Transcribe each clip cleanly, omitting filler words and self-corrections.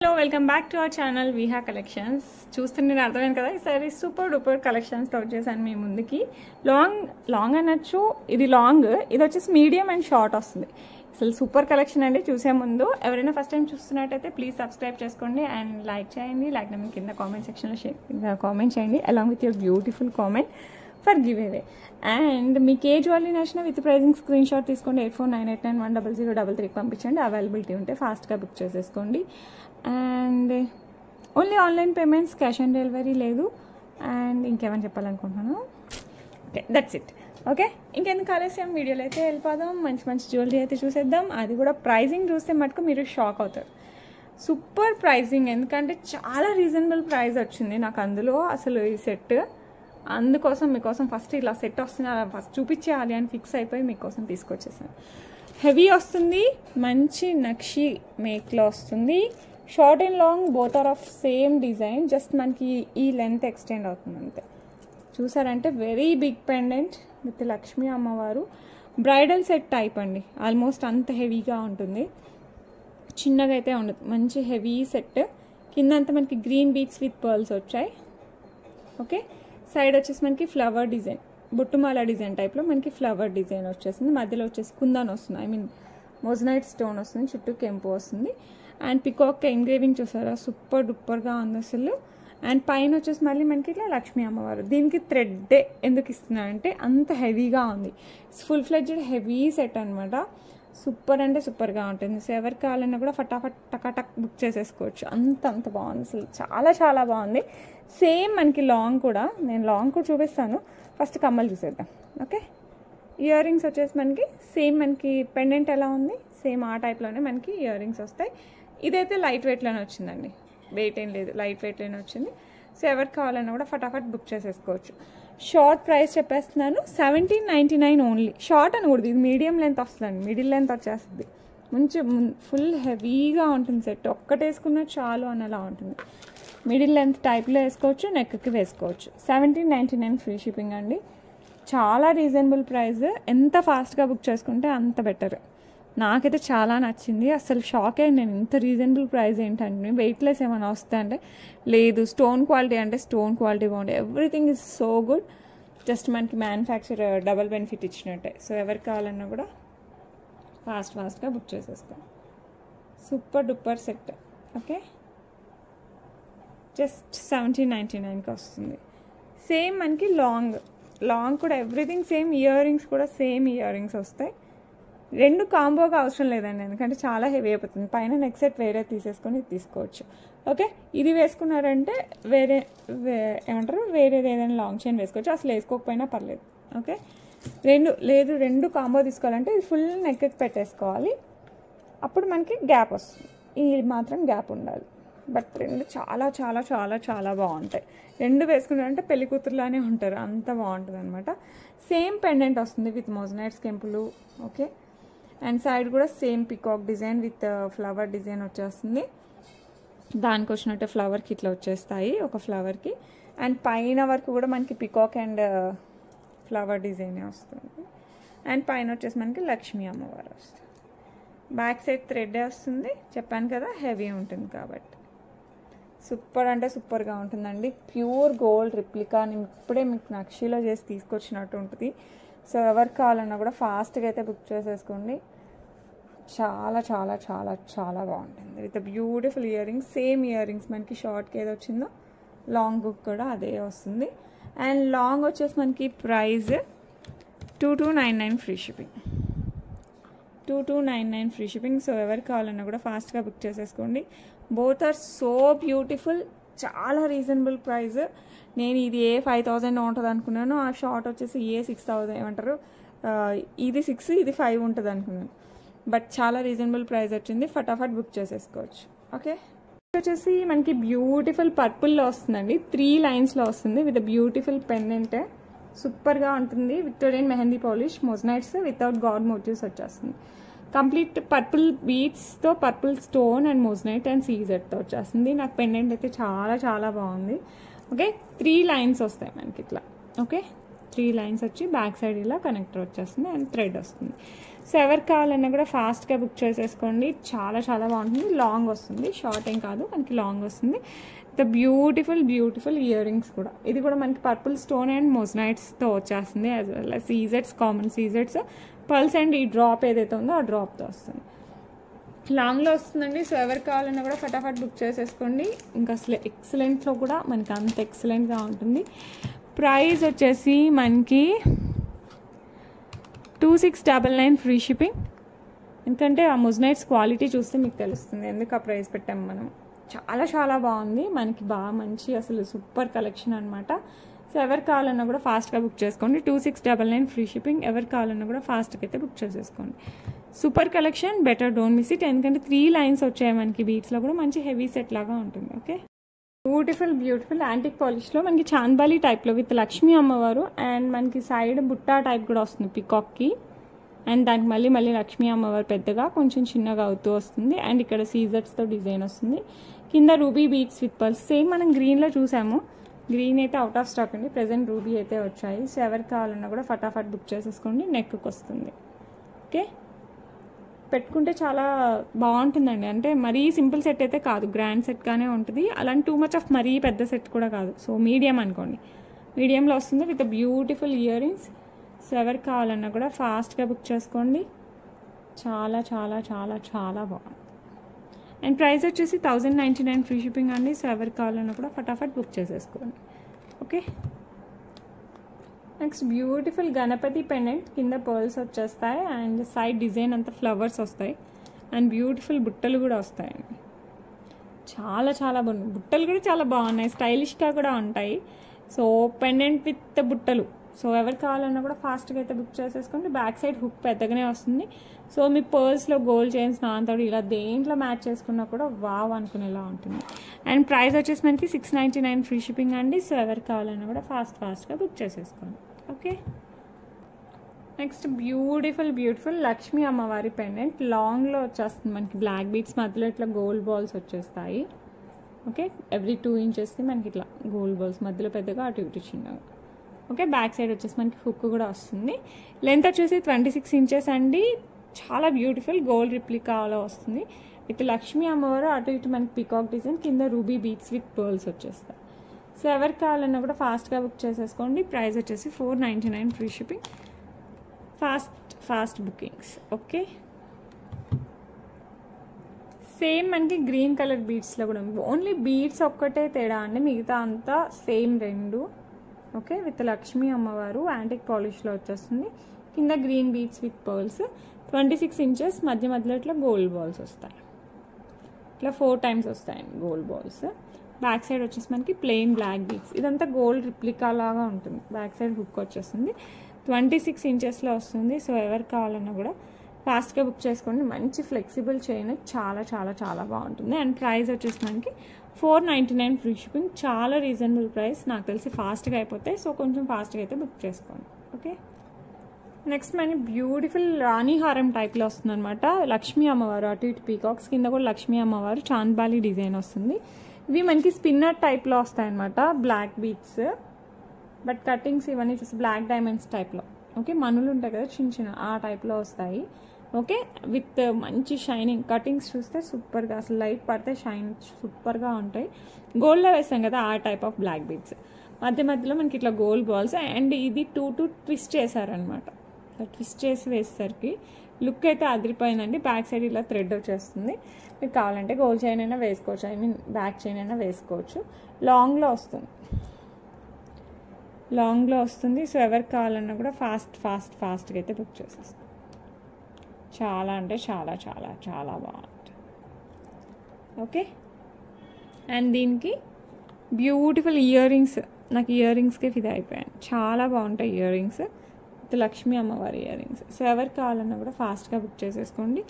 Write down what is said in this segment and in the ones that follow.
Hello welcome back to our channel Viha collections. చూస్తుంటే నేను అర్థమైంది కదా, ఈసారి సూపర్ డూపర్ కలెక్షన్స్తో వచ్చేసాను మీ ముందుకి. లాంగ్ అనొచ్చు, ఇది లాంగ్, ఇది వచ్చేసి మీడియం అండ్ షార్ట్ వస్తుంది. అసలు సూపర్ కలెక్షన్ అండి. చూసే ముందు ఎవరైనా ఫస్ట్ టైం చూస్తున్నట్టయితే ప్లీజ్ సబ్స్క్రైబ్ చేసుకోండి అండ్ లైక్ చేయండి. లైక్ నెంబర్ కింద కామెంట్ సెక్షన్లో కామెంట్ చేయండి along with your beautiful comment for give away. And మీకు ఏ జ్యువెలరీ నచ్చినా విత్ ప్రైజింగ్ స్క్రీన్ షాట్ తీసుకోండి. 8498910033 పంపించండి. అవైలబిలిటీ ఉంటే ఫాస్ట్గా బుక్ చేసేసుకోండి. And only online payments, cash on delivery లేదు. అండ్ ఇంకేమైనా చెప్పాలనుకుంటున్నాను. Okay, that's it. ఓకే, ఇంకెందుకు ఆలస్యం, వీడియోలో అయితే వెళ్ళిపోదాం. మంచి మంచి జ్యువెలరీ అయితే చూసేద్దాం. అది కూడా ప్రైజింగ్ చూస్తే మటుకు మీరు షాక్ అవుతారు. సూపర్ ప్రైజింగ్, ఎందుకంటే చాలా రీజనబుల్ ప్రైస్ వచ్చింది నాకు అందులో. అసలు ఈ సెట్ అందుకోసం మీకోసం ఫస్ట్ ఇలా సెట్ వస్తుంది, అలా ఫస్ట్ చూపించేయాలి అని ఫిక్స్ అయిపోయి మీకోసం తీసుకొచ్చేసాను. హెవీ వస్తుంది, మంచి నక్షి మేక్లో వస్తుంది. Short and long both are of same design, just మనకి ఈ లెంత్ ఎక్స్టెండ్ అవుతుంది అంతే. చూసారంటే very big pendant with Lakshmi అమ్మవారు. బ్రైడల్ సెట్ టైప్ అండి, ఆల్మోస్ట్ అంత హెవీగా ఉంటుంది. చిన్నగా అయితే ఉండదు, మంచి హెవీ సెట్. కిందంతా మనకి గ్రీన్ బీడ్స్ విత్ పర్ల్స్ వచ్చాయి. ఓకే, సైడ్ వచ్చేసి మనకి ఫ్లవర్ డిజైన్, బొట్టుమాల డిజైన్ టైప్లో మనకి ఫ్లవర్ డిజైన్ వచ్చేసింది. మధ్యలో వచ్చేసి కుందన్ వస్తుంది, ఐ మీన్ మోజనైట్ స్టోన్ వస్తుంది, చుట్టూ కెంపు వస్తుంది. అండ్ పికాక్ ఎంగ్రేవింగ్ చూసారా, సూపర్ డూపర్గా ఉంది అసలు. అండ్ పైన వచ్చేసి మళ్ళీ మనకి ఇట్లా లక్ష్మీ అమ్మవారు. దీనికి థ్రెడ్డే ఎందుకు ఇస్తున్నారంటే అంత హెవీగా ఉంది. ఫుల్ ఫ్లెడ్జ్డ్ హెవీ సెట్ అనమాట. సూపర్ అంటే సూపర్గా ఉంటుంది. సో ఎవరికి కావాలన్నా కూడా ఫటాఫట్ టకాటక్ బుక్ చేసేసుకోవచ్చు. అంత బాగుంది అసలు, చాలా చాలా బాగుంది. సేమ్ మనకి లాంగ్ కూడా, నేను లాంగ్ కూడా చూపిస్తాను. ఫస్ట్ కమ్మలు చూసేద్దాం. ఓకే, ఇయర్ రింగ్స్ వచ్చేసి మనకి సేమ్, మనకి పెండెంట్ ఎలా ఉంది సేమ్ ఆ టైప్లోనే మనకి ఇయర్ రింగ్స్ వస్తాయి. ఇదైతే లైట్ వెయిట్లోనే వచ్చిందండి, వెయిట్ ఏం లేదు, లైట్ వెయిట్లోనే వచ్చింది. సో ఎవరికి కావాలన్నా కూడా ఫటాఫట్ బుక్ చేసేసుకోవచ్చు. షార్ట్ ప్రైస్ చెప్పేస్తున్నాను, 1799 ఓన్లీ. షార్ట్ అనకూడదు, ఇది మీడియం లెంత్ వస్తుందండి, మిడిల్ లెంత్ వచ్చేస్తుంది. మంచి ఫుల్ హెవీగా ఉంటుంది సెట్, ఒక్కటి వేసుకున్నా చాలు అనేలా ఉంటుంది. మిడిల్ లెంత్ టైప్లో వేసుకోవచ్చు, నెక్కి వేసుకోవచ్చు. 1799 ఫ్రీ షిప్పింగ్ అండి. చాలా రీజనబుల్ ప్రైస్. ఎంత ఫాస్ట్గా బుక్ చేసుకుంటే అంత బెటర్. నాకైతే చాలా నచ్చింది, అసలు షాక్ అయ్యింది నేను. ఇంత రీజనబుల్ ప్రైస్ ఏంటంటే, వెయిట్లెస్ ఏమైనా వస్తాయి అంటే లేదు, స్టోన్ క్వాలిటీ అంటే స్టోన్ క్వాలిటీ బాగుంది. Everything is so good. Just మనకి మ్యానుఫ్యాక్చర్ డబల్ బెనిఫిట్ ఇచ్చినట్టే. సో ఎవరికి కావాలన్నా కూడా ఫాస్ట్గా బుక్ చేసేస్తాం. Super duper set. Okay, just 1799కి వస్తుంది. సేమ్ మనకి లాంగ్ కూడా ఎవ్రీథింగ్ సేమ్. ఇయర్ రింగ్స్ కూడా సేమ్ ఇయర్ రింగ్స్ వస్తాయి. రెండు కాంబోగా అవసరం లేదండి, ఎందుకంటే చాలా హెవీ అయిపోతుంది. పైన నెక్ సెట్ వేరే తీసేసుకొని ఇది తీసుకోవచ్చు. ఓకే, ఇది వేసుకున్నారంటే ఏమంటారు, వేరేది ఏదైనా లాంగ్ చైన్ వేసుకోవచ్చు, అసలు వేసుకోకపోయినా పర్లేదు. ఓకే, రెండు కాంబో తీసుకోవాలంటే ఇది ఫుల్ నెక్ పెట్టేసుకోవాలి, అప్పుడు మనకి గ్యాప్ వస్తుంది. ఇది మాత్రం గ్యాప్ ఉండాలి. బట్ రెండు చాలా చాలా చాలా చాలా బాగుంటాయి. రెండు వేసుకున్నారంటే పెళ్లి కూతురులానే ఉంటారు, అంత బాగుంటుంది అనమాట. సేమ్ పెండెంట్ వస్తుంది విత్ మోజనైట్స్ కెంపులు. ఓకే, అండ్ సైడ్ కూడా same peacock design with flower design వచ్చేస్తుంది. దానికి వచ్చినట్టు ఫ్లవర్కి ఇట్లా వచ్చేస్తాయి, ఒక ఫ్లవర్కి. అండ్ పైన వరకు కూడా మనకి పికాక్ అండ్ ఫ్లవర్ డిజైనే వస్తుంది. అండ్ పైన వచ్చేసి మనకి లక్ష్మీ అమ్మవారు వస్తుంది. బ్యాక్ సైడ్ థ్రెడ్ వస్తుంది, చెప్పాను కదా హెవీ ఉంటుంది కాబట్టి. సూపర్ అంటే సూపర్గా ఉంటుందండి. ప్యూర్ గోల్డ్ రిప్లికా, నేను ఇప్పుడే మీకు నక్షీలో చేసి తీసుకొచ్చినట్టు ఉంటుంది. సో ఎవరికి కావాలన్నా కూడా ఫాస్ట్గా అయితే బుక్ చేసేసుకోండి. చాలా చాలా చాలా చాలా బాగుంటుంది with beautiful ear rings. Same ear rings మనకి షార్ట్కి ఏదో వచ్చిందో లాంగ్ బుక్ కూడా అదే వస్తుంది. అండ్ లాంగ్ వచ్చేసి మనకి price 2299 free shipping. 2299 free shipping. So ఎవరికి కావాలన్నా కూడా ఫాస్ట్గా బుక్ చేసేసుకోండి. బోత్ ఆర్ సో బ్యూటిఫుల్, చాలా రీజనబుల్ ప్రైస్. నేను ఇది 5000 ఉంటుంది అనుకున్నాను, ఆ షార్ట్ వచ్చేసి 6000 ఏమంటారు, ఇది 6 ఇది 5 ఉంటుంది అనుకున్నాను. బట్ చాలా రీజనబుల్ ప్రైస్ వచ్చింది, ఫటాఫట్ బుక్ చేసేసుకోవచ్చు. ఓకే, వచ్చేసి మనకి బ్యూటిఫుల్ పర్పుల్లో వస్తుందండి, 3 లైన్స్లో వస్తుంది విత్ బ్యూటిఫుల్ పెండెంట్. సూపర్గా ఉంటుంది. Victorian mehndi polish, moissanites without god motifs వచ్చేస్తుంది. కంప్లీట్ పర్పుల్ బీడ్స్తో, purple stone and moissanite and సీజెడ్తో వచ్చేస్తుంది. నాకు పెండెంట్ అయితే చాలా చాలా బాగుంది. ఓకే, 3 లైన్స్ వస్తాయి మనకి ఇట్లా. ఓకే, 3 లైన్స్ వచ్చి బ్యాక్ సైడ్ ఇలా కనెక్టర్ వచ్చేస్తుంది అండ్ థ్రెడ్ వస్తుంది. సో ఎవరు కావాలన్నా కూడా ఫాస్ట్గా బుక్ చేసేసుకోండి. చాలా చాలా బాగుంటుంది. లాంగ్ వస్తుంది, షార్ట్ ఏం కాదు, మనకి లాంగ్ వస్తుంది. The beautiful beautiful ear rings కూడా. ఇది కూడా మనకి పర్పుల్ స్టోన్ అండ్ మొజనైట్స్తో వచ్చేస్తుంది. యాజ్ వెల్ as సీజెట్స్, కామన్ సీజెట్స్, పర్ల్స్ అండ్ ఈ డ్రాప్ ఏదైతే ఉందో ఆ డ్రాప్తో వస్తుంది. లాంగ్లో వస్తుందండి. సో ఎవరు కావాలన్నా కూడా ఫటాఫట్ బుక్ చేసేసుకోండి. ఇంకా అసలు ఎక్సలెంట్లో కూడా మనకి అంత ఎక్సలెంట్గా ఉంటుంది. ప్రైస్ వచ్చేసి మనకి 2699 ఫ్రీ షిప్పింగ్. ఎందుకంటే ఆ మొజనైట్స్ క్వాలిటీ చూస్తే మీకు తెలుస్తుంది ఎందుకు ఆ ప్రైస్ పెట్టాము మనం. చాలా చాలా బాగుంది, మనకి బాగా మంచి అసలు సూపర్ కలెక్షన్ అనమాట. సో ఎవరు కావాలన్నా కూడా ఫాస్ట్గా బుక్ చేసుకోండి. 2699 ఫ్రీ షిప్పింగ్. ఎవరు కావాలన్నా కూడా ఫాస్ట్గా అయితే బుక్ చేసేసుకోండి. Super collection, better don't miss it. ఎందుకంటే 3 లైన్స్ వచ్చాయి మనకి బీట్స్లో కూడా, మంచి హెవీ సెట్ లాగా ఉంటుంది. ఓకే, బ్యూటిఫుల్ బ్యూటిఫుల్ యాంటిక్ పాలిష్లో మనకి చాంద్బాలి టైప్లో విత్ లక్ష్మీ అమ్మవారు అండ్ మనకి సైడ్ బుట్టా టైప్ కూడా వస్తుంది పికాక్కి. అండ్ దానికి మళ్ళీ మళ్ళీ లక్ష్మీ అమ్మవారు పెద్దగా కొంచెం చిన్నగా అవుతూ వస్తుంది. అండ్ ఇక్కడ సీజర్స్తో డిజైన్ వస్తుంది. కింద ruby beads with pearls. Same మనం గ్రీన్లో చూసాము. గ్రీన్ అయితే అవుట్ ఆఫ్ స్టాక్ అండి, ప్రెజెంట్ రూబీ అయితే వచ్చాయి. సో ఎవరికి కావాలన్నా కూడా ఫటాఫట్ బుక్ చేసేసుకోండి. నెక్కి వస్తుంది. ఓకే, పెట్టుకుంటే చాలా బాగుంటుందండి. అంటే మరీ సింపుల్ సెట్ అయితే కాదు, గ్రాండ్ సెట్గానే ఉంటుంది. అలాంటి టూ మచ్ ఆఫ్ మరీ పెద్ద సెట్ కూడా కాదు. సో మీడియం అనుకోండి, మీడియంలో వస్తుంది with beautiful ear rings. So ఎవరికి కావాలన్నా కూడా ఫాస్ట్గా బుక్ చేసుకోండి. చాలా చాలా చాలా చాలా బాగుంది. అండ్ ప్రైస్ వచ్చేసి 1099 ఫ్రీ షిప్పింగ్ అండి. సో ఎవరికి కావాలన్నా కూడా ఫటాఫట్ బుక్ చేసేసుకోండి. Okay, next beautiful Ganapati pendant. కింద పర్ల్స్ వచ్చేస్తాయి అండ్ సైడ్ డిజైన్ అంతా ఫ్లవర్స్ వస్తాయి అండ్ బ్యూటిఫుల్ బుట్టలు కూడా వస్తాయండి. చాలా చాలా బాగున్నాయి. బుట్టలు కూడా చాలా బాగున్నాయి, స్టైలిష్గా కూడా ఉంటాయి. సో పెండెంట్ విత్ బుట్టలు. సో ఎవరు కావాలన్నా కూడా ఫాస్ట్గా అయితే బుక్ చేసేసుకోండి. బ్యాక్ సైడ్ హుక్ పెద్దగానే వస్తుంది. సో మీ పర్ల్స్లో గోల్డ్ చైన్స్, నాంతోడు ఇలా దేంట్లో మ్యాచ్ చేసుకున్నా కూడా వావ్ అనుకునేలా ఉంటుంది. అండ్ ప్రైస్ వచ్చేసి మనకి 699 ఫ్రీ షిప్పింగ్ అండి. సో ఎవరు కావాలన్నా కూడా ఫాస్ట్గా బుక్ చేసేసుకోండి. Okay, next beautiful beautiful Lakshmi అమ్మవారి పెండెంట్. లాంగ్లో వచ్చేస్తుంది మనకి బ్లాక్ బీట్స్, మధ్యలో ఇట్లా గోల్డ్ బాల్స్ వచ్చేస్తాయి. ఓకే, ఎవ్రీ 2 ఇంచెస్కి మనకి ఇట్లా గోల్డ్ బాల్స్, మధ్యలో పెద్దగా అటు ఇటు చిన్నగా. ఓకే, బ్యాక్ సైడ్ వచ్చేసి మనకి హుక్ కూడా వస్తుంది. లెంత్ వచ్చేసి 26 ఇంచెస్ అండి. చాలా బ్యూటిఫుల్ గోల్డ్ రిప్లికాలో వస్తుంది విత్ లక్ష్మీ అమ్మవారు. అటు ఇటు మనకి పికాక్ డిజైన్, కింద రూబీ బీట్స్ విత్ పర్ల్స్ వచ్చేస్తాయి. సో ఎవరికి కావాలన్నా కూడా ఫాస్ట్గా బుక్ చేసేసుకోండి. ప్రైస్ వచ్చేసి 499 free shipping. Fast bookings. Okay, same మనకి గ్రీన్ కలర్ బీడ్స్లో కూడా ఓన్లీ బీడ్స్ ఒక్కటే తేడా అండి, మిగతా అంతా సేమ్ రెండు. ఓకే, విత్ లక్ష్మీ అమ్మవారు యాంటిక్ పాలిష్లో వచ్చేస్తుంది. కింద green beads with pearls, 26 inches. మధ్యలో ఇట్లా గోల్డ్ బాల్స్ వస్తాయి, ఇట్లా 4 టైమ్స్ వస్తాయండి గోల్డ్ బాల్స్. బ్యాక్ సైడ్ వచ్చేసి మనకి ప్లెయిన్ బ్లాక్ బీడ్స్. ఇదంతా గోల్డ్ రిప్లికా లాగా ఉంటుంది. బ్యాక్ సైడ్ హుక్ వచ్చేస్తుంది, 26 ఇంచెస్లో వస్తుంది. సో ఎవరికి కావాలన్నా కూడా ఫాస్ట్గా బుక్ చేసుకోండి. మంచి ఫ్లెక్సిబుల్ చైన్, చాలా చాలా చాలా బాగుంటుంది. అండ్ ప్రైస్ వచ్చేసి మనకి 499 ఫ్రీ షిప్పింగ్. చాలా రీజనబుల్ ప్రైస్, నాకు తెలిసి ఫాస్ట్గా అయిపోతాయి. సో కొంచెం ఫాస్ట్గా అయితే బుక్ చేసుకోండి. ఓకే, నెక్స్ట్ మన బ్యూటిఫుల్ రాణిహారం టైప్లో వస్తుంది అనమాట. లక్ష్మీ అమ్మవారు అటు ఇటు పీకాక్స్, కింద కూడా లక్ష్మీ అమ్మవారు చాంద్బాలి డిజైన్ వస్తుంది. ఇవి మనకి స్పిన్నర్ టైప్లో వస్తాయన్నమాట, బ్లాక్ బీట్స్. బట్ కటింగ్స్ ఇవన్నీ చూసి బ్లాక్ డైమండ్స్ టైప్లో. ఓకే, మనులు ఉంటాయి కదా చిన్న చిన్న, ఆ టైప్లో వస్తాయి. ఓకే, విత్ మంచి షైనింగ్. కటింగ్స్ చూస్తే సూపర్గా, అసలు లైట్ పడితే షైన్ సూపర్గా ఉంటాయి. గోల్డ్లో వేస్తాం కదా ఆ టైప్ ఆఫ్ బ్లాక్ బీట్స్. మధ్యలో మనకి ఇట్లా గోల్డ్ బాల్స్. అండ్ ఇది 2 ట్విస్ట్ చేశారనమాట. ట్విస్ట్ చేసి వేసేసరికి లుక్ అయితే అదిరిపోయిందండి. బ్యాక్ సైడ్ ఇలా థ్రెడ్ వచ్చేస్తుంది. మీకు కావాలంటే గోల్డ్ చైన్ అయినా వేసుకోవచ్చు, ఐ మీన్ బ్యాక్ చైన్ అయినా వేసుకోవచ్చు. లాంగ్లో వస్తుంది. సో ఎవరికి కావాలన్నా కూడా ఫాస్ట్గా అయితే బుక్ చేసేస్తాం. చాలా అంటే చాలా చాలా చాలా బాగుంటుంది. ఓకే, అండ్ దీనికి బ్యూటిఫుల్ ఇయర్ రింగ్స్. నాకు ఇయర్ రింగ్స్కే ఫిదా అయిపోయాను. చాలా బాగుంటాయి ఇయర్ రింగ్స్ విత్ లక్ష్మీ అమ్మవారి ఇయర్ రింగ్స్. సో ఎవరికి కావాలన్నా కూడా ఫాస్ట్గా బుక్ చేసేసుకోండి.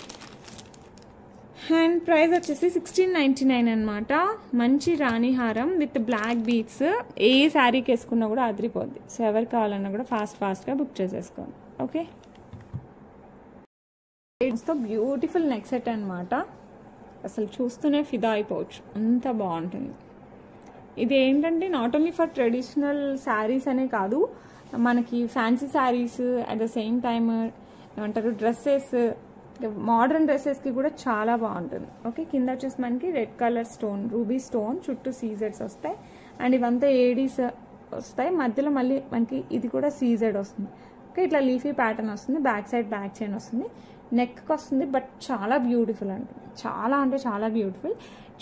అండ్ ప్రైస్ వచ్చేసి 1699 అనమాట. మంచి రాణిహారం విత్ బ్లాక్ బీడ్స్. ఏ శారీకి వేసుకున్నా కూడా అదిరిపోద్ది. సో ఎవరికి కావాలన్నా కూడా ఫాస్ట్గా బుక్ చేసేసుకోండి. ఓకే, తో బ్యూటిఫుల్ నెక్ సెట్ అనమాట. అసలు చూస్తూనే ఫిదా అయిపోవచ్చు, అంత బాగుంటుంది. ఇది ఏంటంటే not only for traditional saris అనే కాదు, మనకి fancy saris at the same time ఏమంటారు డ్రెస్సెస్, మోడర్న్ డ్రెస్సెస్కి కూడా చాలా బాగుంటుంది. ఓకే, కింద వచ్చేసి మనకి red colour stone, ruby stone, చుట్టూ సీజెడ్స్ వస్తాయి. అండ్ ఇవంతా ఏడీస్ వస్తాయి. మధ్యలో మళ్ళీ మనకి ఇది కూడా సీజెడ్ వస్తుంది. ఓకే, ఇట్లా లీఫీ ప్యాటర్న్ వస్తుంది. బ్యాక్ సైడ్ బ్యాక్ చైన్ వస్తుంది, నెక్కి వస్తుంది. బట్ చాలా బ్యూటిఫుల్ అండి, చాలా అంటే చాలా బ్యూటిఫుల్.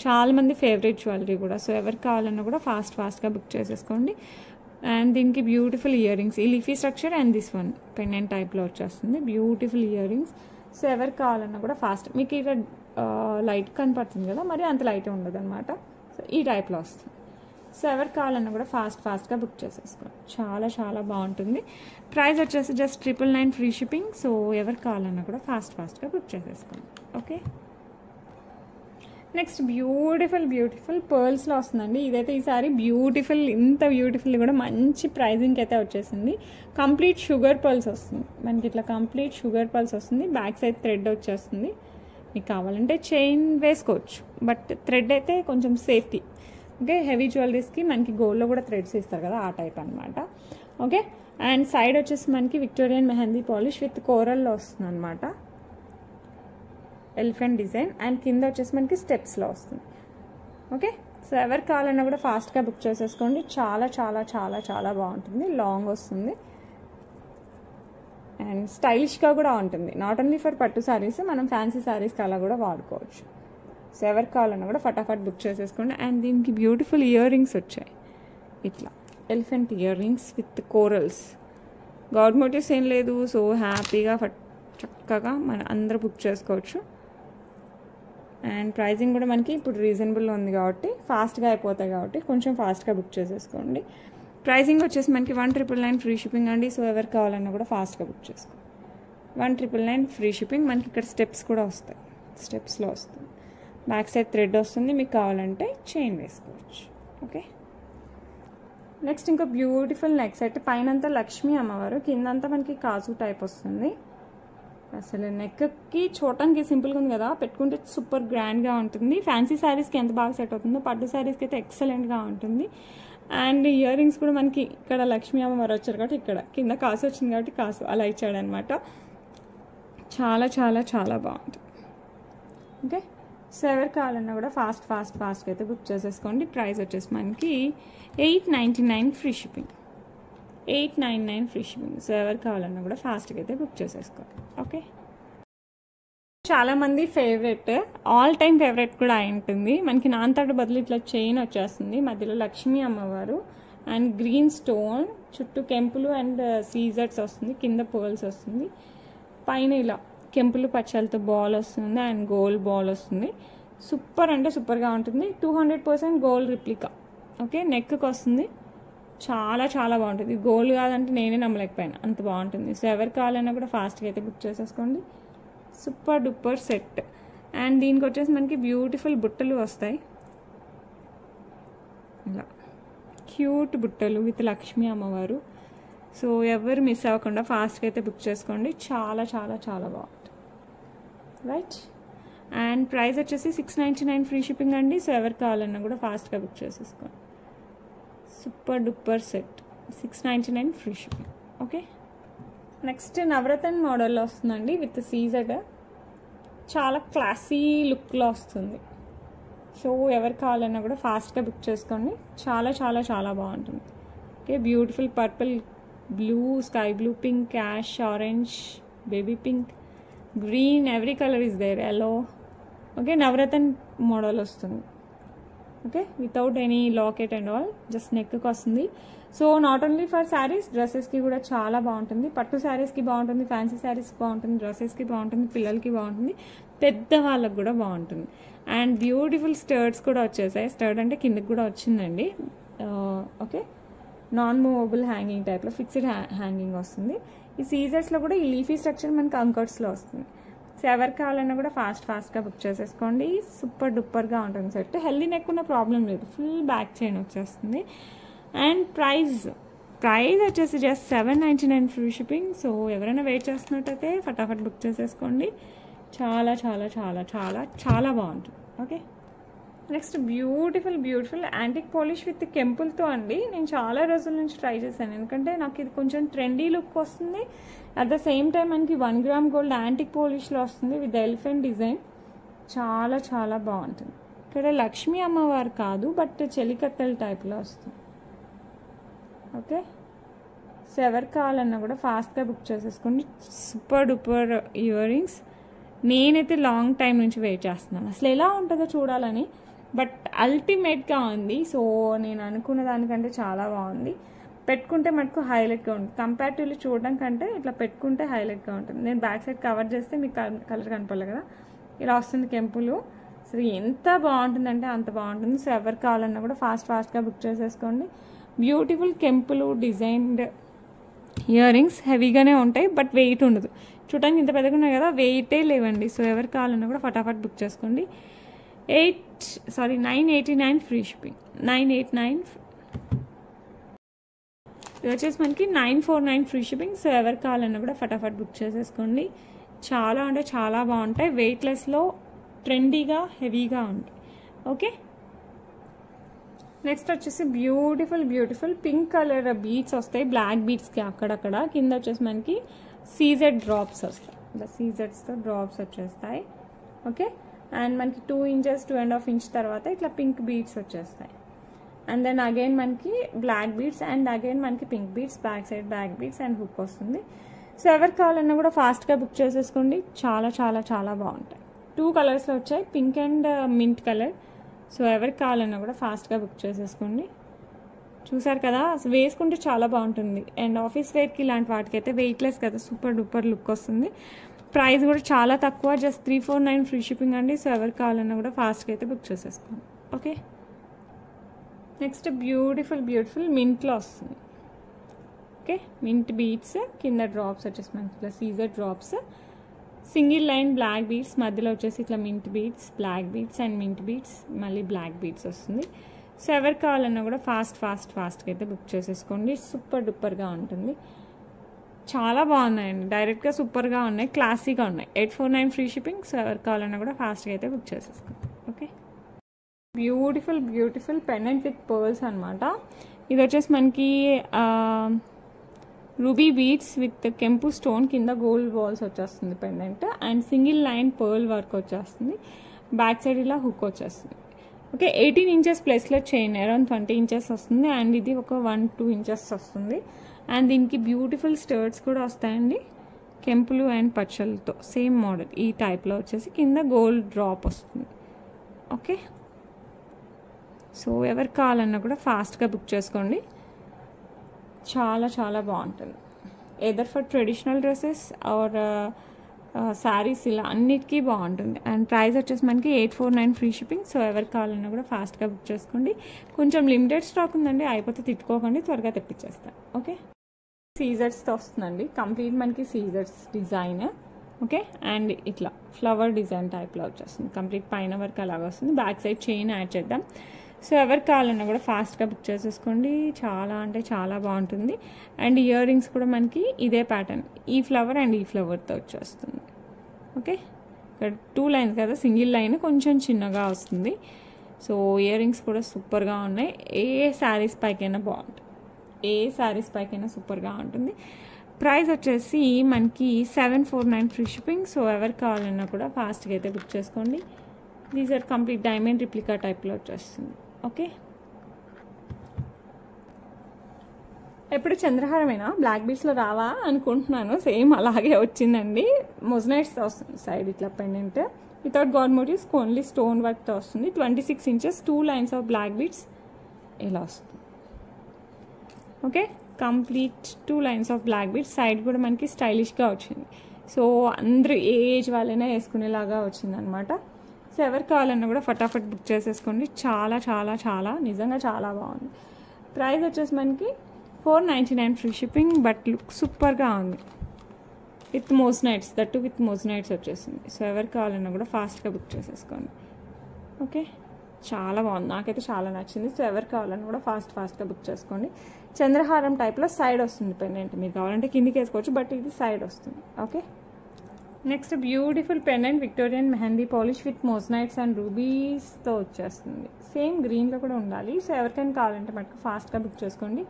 చాలా మంది ఫేవరెట్ జ్యువెలరీ కూడా. సో ఎవరికి కావాలన్నా కూడా ఫాస్ట్గా బుక్ చేసేసుకోండి. అండ్ దీనికి బ్యూటిఫుల్ ఇయర్ రింగ్స్, ఈ leafy structure and this one pendant టైప్లో వచ్చేస్తుంది. Beautiful ear rings. సో ఎవరికి కావాలన్నా కూడా ఫాస్ట్, మీకు ఇక లైట్ కనపడుతుంది కదా, మరి అంత లైట్ ఉండదు అనమాట. సో ఈ టైప్లో వస్తుంది. సో ఎవరికి కావాలన్నా కూడా ఫాస్ట్గా బుక్ చేసేసుకోండి. చాలా చాలా బాగుంటుంది. ప్రైస్ వచ్చేసి జస్ట్ 999 ఫ్రీ షిప్పింగ్. సో ఎవరికి కావాలన్నా కూడా ఫాస్ట్గా బుక్ చేసేసుకోండి. ఓకే, నెక్స్ట్ బ్యూటిఫుల్ పర్ల్స్లో వస్తుందండి. ఇదైతే ఈసారి బ్యూటిఫుల్, ఇంత బ్యూటిఫుల్ కూడా మంచి ప్రైజింగ్కి అయితే వచ్చేసింది. కంప్లీట్ షుగర్ పర్ల్స్ వస్తుంది మనకి, ఇట్లా కంప్లీట్ షుగర్ పర్ల్స్ వస్తుంది. బ్యాక్ సైడ్ థ్రెడ్ వచ్చేస్తుంది. మీకు కావాలంటే చైన్ వేసుకోవచ్చు, బట్ థ్రెడ్ అయితే కొంచెం సేఫ్టీ. ఓకే, హెవీ జ్యువెలరీస్కి మనకి గోల్డ్లో కూడా థ్రెడ్స్ ఇస్తారు కదా, ఆ టైప్ అనమాట. ఓకే, అండ్ సైడ్ వచ్చేసి మనకి విక్టోరియన్ మెహందీ పాలిష్ విత్ కోరల్లో వస్తుంది అనమాట, ఎలిఫెంట్ డిజైన్. అండ్ కింద వచ్చేసి మనకి స్టెప్స్లో వస్తుంది. ఓకే, సో ఎవరికి కావాలన్నా కూడా ఫాస్ట్గా బుక్ చేసేసుకోండి. చాలా చాలా చాలా చాలా బాగుంటుంది. లాంగ్ వస్తుంది అండ్ స్టైలిష్గా కూడా ఉంటుంది. నాట్ ఓన్లీ ఫర్ పట్టు శారీస్, మనం ఫ్యాన్సీ శారీస్కి అలా కూడా వాడుకోవచ్చు. సో ఎవరికి కావాలన్నా కూడా ఫటాఫట్ బుక్ చేసేసుకోండి. అండ్ దీనికి బ్యూటిఫుల్ ఇయర్ రింగ్స్ వచ్చాయి, ఇట్లా elephant ear rings with corals. God motives ఏం లేదు. సో హ్యాపీగా చక్కగా మన అందరూ బుక్ చేసుకోవచ్చు. అండ్ ప్రైజింగ్ కూడా మనకి ఇప్పుడు రీజనబుల్లో ఉంది కాబట్టి, ఫాస్ట్గా అయిపోతాయి కాబట్టి కొంచెం ఫాస్ట్గా బుక్ చేసేసుకోండి. ప్రైజింగ్ వచ్చేసి మనకి 1999 ఫ్రీ షిప్పింగ్ అండి. సో ఎవరికి కావాలన్నా కూడా ఫాస్ట్గా బుక్ చేసుకోండి. 1999 ఫ్రీ షిప్పింగ్. మనకి ఇక్కడ స్టెప్స్ కూడా వస్తాయి, స్టెప్స్లో వస్తుంది. బ్యాక్ సైడ్ థ్రెడ్ వస్తుంది, మీకు కావాలంటే చైన్ వేసుకోవచ్చు. ఓకే, నెక్స్ట్ ఇంకా బ్యూటిఫుల్ నెక్ సెట్. పైనంతా లక్ష్మీ అమ్మవారు, కిందంతా మనకి కాజు టైప్ వస్తుంది. అసలు నెక్కి చూడటానికి సింపుల్గా ఉంది కదా, పెట్టుకుంటే సూపర్ గ్రాండ్గా ఉంటుంది. ఫ్యాన్సీ శారీస్కి ఎంత బాగా సెట్ అవుతుందో పట్టు శారీస్కి అయితే ఎక్సలెంట్గా ఉంటుంది. అండ్ ఇయర్ రింగ్స్ కూడా మనకి ఇక్కడ లక్ష్మీ అమ్మవారు వచ్చారు కాబట్టి ఇక్కడ కింద కాసు వచ్చింది కాబట్టి కాసు అలా ఇచ్చాడనమాట. చాలా చాలా చాలా బాగుంటుంది. ఓకే, సో ఎవరు కావాలన్నా కూడా ఫాస్ట్గా అయితే బుక్ చేసేసుకోండి. ప్రైస్ వచ్చేసి మనకి 899 free shipping. 899 free shipping. So ఎవరు కావాలన్నా కూడా ఫాస్ట్గా అయితే బుక్ చేసేసుకోండి. ఓకే, చాలామంది ఫేవరెట్, ఆల్ టైమ్ ఫేవరెట్ కూడా అయి ఉంటుంది. మనకి నాంతటి బదులు ఇట్లా చైన్ వచ్చేస్తుంది, మధ్యలో లక్ష్మీ అమ్మవారు అండ్ గ్రీన్ స్టోన్, చుట్టూ కెంపులు అండ్ సీజర్స్ వస్తుంది, కింద పర్ల్స్ వస్తుంది, పైన ఇలా కెంపులు పచ్చలతో బాల్ వస్తుంది అండ్ గోల్డ్ బాల్ వస్తుంది. సూపర్ అంటే సూపర్గా ఉంటుంది. 200% గోల్డ్ రిప్లికా. ఓకే, నెక్కి వస్తుంది. చాలా చాలా బాగుంటుంది. గోల్డ్ కాదంటే నేనే నమ్మలేకపోయాను, అంత బాగుంటుంది. సో ఎవరికి కావాలన్నా కూడా ఫాస్ట్గా అయితే బుక్ చేసేసుకోండి. Super duper set. అండ్ దీనికి వచ్చేసి మనకి బ్యూటిఫుల్ బుట్టలు వస్తాయి, ఇలా క్యూట్ బుట్టలు విత్ లక్ష్మీ అమ్మవారు. సో ఎవరు మిస్ అవ్వకుండా ఫాస్ట్గా అయితే బుక్ చేసుకోండి. చాలా చాలా చాలా బాగుంటుంది. రైట్, అండ్ ప్రైస్ వచ్చేసి 699 ఫ్రీ షిప్పింగ్ అండి. సో ఎవరికి కావాలన్నా కూడా ఫాస్ట్గా బుక్ చేసేసుకోండి. Super duper set, 699 free shipping. Okay, next Navaratna మోడల్లో వస్తుందండి విత్ సీజెడ్. చాలా క్లాసీ లుక్లో వస్తుంది. సో ఎవరికి కావాలన్నా కూడా ఫాస్ట్గా బుక్ చేసుకోండి. చాలా చాలా చాలా బాగుంటుంది. Okay, beautiful purple, blue, sky blue, pink, ash, orange, baby pink, green, every colour is there, yellow. Okay, Navaratna model వస్తుంది. Okay, without any locket and all, just నెక్కి వస్తుంది. So not only for saris, డ్రెస్సెస్కి కూడా చాలా బాగుంటుంది. పట్టు శారీస్కి బాగుంటుంది, ఫ్యాన్సీ శారీస్కి బాగుంటుంది, డ్రెస్సెస్కి బాగుంటుంది, పిల్లలకి బాగుంటుంది, పెద్దవాళ్ళకి కూడా బాగుంటుంది. అండ్ బ్యూటిఫుల్ స్టర్ట్స్ కూడా వచ్చేసాయి. స్టర్ట్ అంటే కిందకి కూడా వచ్చిందండి. ఓకే, నాన్ మూవబుల్ హ్యాంగింగ్ టైప్లో ఫిక్స్డ్ హ్యాంగింగ్ వస్తుంది. ఈ సీజర్స్లో కూడా ఈ లీఫీ స్ట్రక్చర్ మనకి అంకర్స్లో వస్తుంది. సో ఎవరికి కావాలన్నా కూడా ఫాస్ట్గా బుక్ చేసేసుకోండి. సూపర్ డూపర్గా ఉంటుంది సెట్. హెల్దీ నెక్ ఉన్న ప్రాబ్లం లేదు, ఫుల్ బ్యాక్ చైన్ వచ్చేస్తుంది. అండ్ ప్రైస్ వచ్చేసి జస్ట్ 799 ఫ్రీ షిప్పింగ్. సో ఎవరైనా వెయిట్ చేస్తున్నట్టయితే ఫటాఫట్ బుక్ చేసేసుకోండి. చాలా చాలా చాలా చాలా చాలా బాగుంటుంది. Okay, next beautiful beautiful antique polish with కెంపుల్తో అండి. నేను చాలా రోజుల నుంచి ట్రై చేశాను, ఎందుకంటే నాకు ఇది కొంచెం ట్రెండీ లుక్ వస్తుంది. అట్ ద సేమ్ టైం మనకి 1 గ్రామ్ గోల్డ్ యాంటిక్ పాలిష్లో వస్తుంది విత్ ఎలిఫెంట్ డిజైన్. చాలా చాలా బాగుంటుంది. ఇక్కడ లక్ష్మీ అమ్మవారు కాదు, బట్ చెలికత్తెల టైప్లో వస్తుంది. ఓకే, సో ఎవరు కావాలన్నా కూడా ఫాస్ట్గా బుక్ చేసేసుకోండి. Super duper ear rings. నేనైతే లాంగ్ టైం నుంచి వెయిట్ చేస్తున్నాను అసలు ఎలా ఉంటుందో చూడాలని, బట్ అల్టిమేట్గా ఉంది. సో నేను అనుకున్న దానికంటే చాలా బాగుంది. పెట్టుకుంటే మటుకు హైలైట్గా ఉంటుంది. కంపారిటివ్లీ చూడడం కంటే ఇట్లా పెట్టుకుంటే హైలైట్గా ఉంటుంది. నేను బ్యాక్ సైడ్ కవర్ చేస్తే మీకు కలర్ కనపడలేదు కదా, ఇలా వస్తుంది కెంపులు. సో ఎంత బాగుంటుందంటే అంత బాగుంటుంది. సో ఎవరు కావాలన్నా కూడా ఫాస్ట్గా బుక్ చేసేసుకోండి. బ్యూటిఫుల్ కెంపులు డిజైన్డ్ ఇయర్ రింగ్స్ హెవీగానే ఉంటాయి, బట్ వెయిట్ ఉండదు. చూడడానికి ఇంత పెద్దగా ఉన్నాయి కదా, వెయిటే లేవండి. సో ఎవరు కావాలన్నా కూడా ఫటాఫట్ బుక్ చేసుకోండి. 989 ఫ్రీ షిప్పింగ్. 989 ఇది వచ్చేసి మనకి 949 ఫ్రీ షిప్పింగ్. సో ఎవరు కావాలన్నా కూడా ఫటాఫట్ బుక్ చేసేసుకోండి. చాలా అంటే చాలా బాగుంటాయి. వెయిట్లెస్లో ట్రెండీగా హెవీగా ఉంటాయి. ఓకే, నెక్స్ట్ వచ్చేసి బ్యూటిఫుల్ పింక్ కలర్ బీడ్స్ వస్తాయి, బ్లాక్ బీడ్స్కి అక్కడక్కడ. కింద వచ్చేసి మనకి సీజెడ్ డ్రాప్స్ వస్తాయి, ఇలా సీజెడ్స్తో డ్రాప్స్ వచ్చేస్తాయి. ఓకే, అండ్ మనకి 2 ఇంచెస్ 2.5 ఇంచ్ తర్వాత ఇట్లా పింక్ బీడ్స్ వచ్చేస్తాయి. అండ్ దెన్ అగైన్ మనకి బ్లాక్ బీడ్స్ అండ్ అగైన్ మనకి pink beads, back side black beads and hook వస్తుంది. సో ఎవరు కావాలన్నా కూడా ఫాస్ట్గా బుక్ చేసేసుకోండి. చాలా చాలా చాలా బాగుంటాయి. 2 కలర్స్లో వచ్చాయి, pink and mint colour. So ఎవరికి కావాలన్నా కూడా ఫాస్ట్గా బుక్ చేసేసుకోండి. చూసారు కదా, అసలు వేసుకుంటే చాలా బాగుంటుంది. అండ్ ఆఫీస్ వేర్కి ఇలాంటి వాటికైతే వెయిట్లెస్ కదా, సూపర్ డూపర్ లుక్ వస్తుంది. ప్రైస్ కూడా చాలా తక్కువ, జస్ట్ 349 ఫ్రీ షిప్పింగ్ అండి. సో ఎవరికి కావాలన్నా కూడా ఫాస్ట్గా అయితే బుక్ చేసేసుకోండి. ఓకే, నెక్స్ట్ బ్యూటిఫుల్ మింట్లో వస్తుంది. ఓకే, మింట్ బీడ్స్, కింద డ్రాప్స్ వచ్చేసి మనకి ఇట్లా CZ drops, single line black beads, మధ్యలో వచ్చేసి ఇట్లా mint beads, black beads and mint beads, మళ్ళీ బ్లాక్ బీడ్స్ వస్తుంది. సో ఎవరు కావాలన్నా కూడా ఫాస్ట్గా అయితే బుక్ చేసేసుకోండి. సూపర్ డూపర్గా ఉంటుంది. చాలా బాగున్నాయండి, డైరెక్ట్గా సూపర్గా ఉన్నాయి, క్లాసీగా ఉన్నాయి. 849 ఫ్రీ షిప్పింగ్. సో ఎవరు కావాలన్నా కూడా ఫాస్ట్గా అయితే బుక్ చేసేసుకోండి. Okay, beautiful pendant with pearls అనమాట. ఇది వచ్చేసి మనకి రూబీ బీడ్స్ విత్ కెంపు స్టోన్, కింద గోల్డ్ బాల్స్ వచ్చేస్తుంది pendant, and single line pearl work వచ్చేస్తుంది. బ్యాక్ సైడ్ ఇలా హుక్ వచ్చేస్తుంది. ఓకే, 18 ఇంచెస్ ప్లస్లో చైన్ అరౌండ్ 20 ఇంచెస్ వస్తుంది. అండ్ ఇది ఒక 1-2 ఇంచెస్ వస్తుంది. అండ్ దీనికి బ్యూటిఫుల్ స్టర్ట్స్ కూడా వస్తాయండి, కెంపులు అండ్ పచ్చలతో సేమ్ మోడల్ ఈ టైప్లో వచ్చేసి కింద గోల్డ్ డ్రాప్ వస్తుంది. ఓకే, సో ఎవరు కావాలన్నా కూడా ఫాస్ట్గా బుక్ చేసుకోండి. చాలా చాలా బాగుంటుంది. Either for traditional dresses or saris, ఇలా అన్నిటికీ బాగుంటుంది. అండ్ ప్రైస్ వచ్చేసి మనకి 849 ఫ్రీ షిప్పింగ్. సో ఎవరికి కావాలన్నా కూడా ఫాస్ట్గా బుక్ చేసుకోండి. కొంచెం లిమిటెడ్ స్టాక్ ఉందండి, అయిపోతే తిట్టుకోకండి, త్వరగా తెప్పించేస్తాను. ఓకే, సీజర్స్తో వస్తుందండి, కంప్లీట్ మనకి సీజర్స్ డిజైన్. ఓకే, అండ్ ఇట్లా ఫ్లవర్ డిజైన్ టైప్లో వచ్చేస్తుంది. కంప్లీట్ పైన వరకు అలాగా వస్తుంది. బ్యాక్ సైడ్ చైన్ యాడ్ చేద్దాం. సో ఎవరికి కావాలన్నా కూడా ఫాస్ట్గా బుక్ చేసేసుకోండి. చాలా అంటే చాలా బాగుంటుంది. అండ్ ఇయర్ రింగ్స్ కూడా మనకి ఇదే ప్యాటర్న్, ఈ ఫ్లవర్ అండ్ ఈ ఫ్లవర్తో వచ్చేస్తుంది. ఓకే, ఇక్కడ 2 లైన్స్ కదా, సింగిల్ లైన్ కొంచెం చిన్నగా వస్తుంది. సో ఇయర్ రింగ్స్ కూడా సూపర్గా ఉన్నాయి. ఏ శారీస్ పైకైనా బాగుంటుంది, ఏ శారీస్ పైకైనా సూపర్గా ఉంటుంది. ప్రైస్ వచ్చేసి మనకి 749 ఫ్రీ షిప్పింగ్. సో ఎవరికి కావాలన్నా కూడా ఫాస్ట్గా అయితే బుక్ చేసుకోండి. These are complete diamond replica టైప్లో వచ్చేస్తుంది. ఓకే, ఎప్పుడు చంద్రహారమేనా, బ్లాక్ బీడ్స్లో రావా అనుకుంటున్నాను. సేమ్ అలాగే వచ్చిందండి. మొజనైట్స్తో వస్తుంది సైడ్ ఇట్లా pendant, without god motives, only stone వర్క్తో వస్తుంది. 26 inches 2 lines of black beads ఇలా వస్తుంది. Okay, complete 2 lines of black beads. Side కూడా మనకి స్టైలిష్గా వచ్చింది. సో అందరూ ఏ ఏజ్ వాళ్ళైనా వేసుకునేలాగా వచ్చింది అనమాట. సో ఎవరికి కావాలన్నా కూడా ఫటాఫట్ బుక్ చేసేసుకోండి. చాలా చాలా చాలా నిజంగా చాలా బాగుంది. ప్రైస్ వచ్చేసి మనకి 499 ఫ్రీ షిప్పింగ్. బట్ లుక్ సూపర్గా ఉంది, విత్ మోజనైట్స్, దట్టు విత్ మోజనైట్స్ వచ్చేసింది. సో ఎవరికి కావాలన్నా కూడా ఫాస్ట్గా బుక్ చేసేసుకోండి. ఓకే, చాలా బాగుంది, నాకైతే చాలా నచ్చింది. సో ఎవరికి కావాలన్నా కూడా ఫాస్ట్గా బుక్ చేసుకోండి. చంద్రహారం టైప్లో సైడ్ వస్తుంది పెండెంట్, మీరు కావాలంటే కిందికి వేసుకోవచ్చు, బట్ ఇది సైడ్ వస్తుంది. Okay, next beautiful pendant Victorian mehndi polish with moissanites and రూబీస్తో వచ్చేస్తుంది. సేమ్ గ్రీన్లో కూడా ఉండాలి. సో ఎవరికైనా కావాలంటే మటుకు ఫాస్ట్గా బుక్ చేసుకోండి.